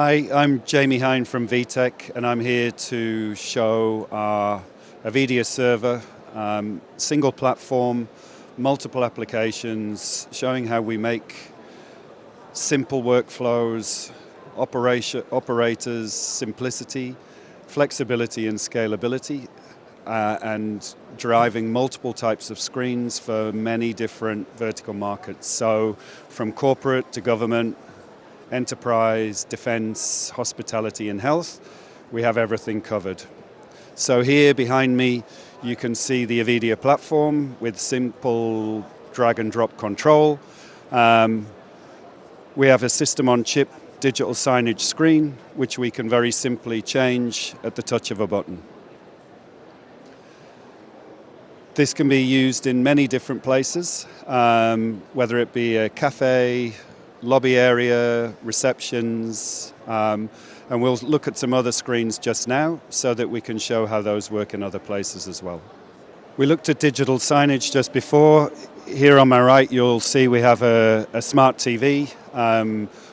Hi, I'm Jamie Hind from VITEC, and I'm here to show our Avedia server, single platform, multiple applications, showing how we make simple workflows, operators, simplicity, flexibility and scalability, and driving multiple types of screens for many different vertical markets. So from corporate to government, enterprise, defense, hospitality and health, we have everything covered. So here behind me you can see the Avedia platform with simple drag and drop control. We have a system on chip digital signage screen which we can very simply change at the touch of a button. This can be used in many different places, whether it be a cafe, lobby area, receptions, and we'll look at some other screens just now so that we can show how those work in other places as well. We looked at digital signage just before. Here on my right you'll see we have a smart TV,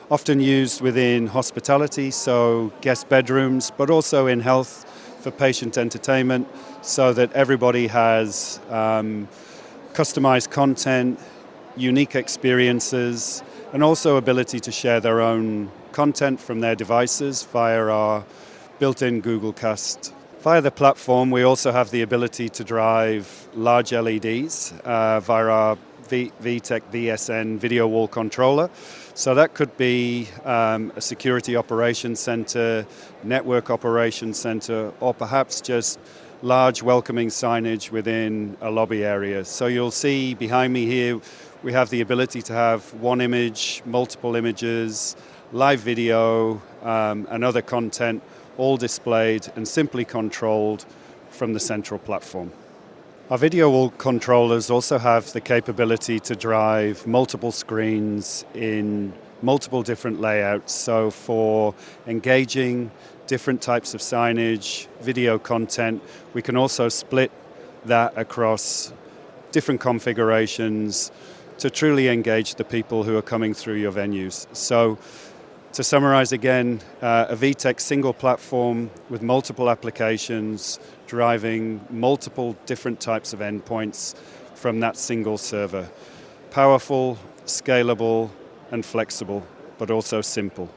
often used within hospitality, so guest bedrooms, but also in health for patient entertainment, so that everybody has customized content, unique experiences, and also ability to share their own content from their devices via our built-in Google Cast. Via the platform, we also have the ability to drive large LEDs via our VITEC VSN video wall controller. So that could be a security operations center, network operations center, or perhaps just large welcoming signage within a lobby area. So you'll see behind me here we have the ability to have one image, multiple images, live video, and other content all displayed and simply controlled from the central platform. Our video wall controllers also have the capability to drive multiple screens in multiple different layouts. So for engaging different types of signage, video content, we can also split that across different configurations to truly engage the people who are coming through your venues. So to summarize again, a VITEC single platform with multiple applications, driving multiple different types of endpoints from that single server. Powerful, scalable, and flexible, but also simple.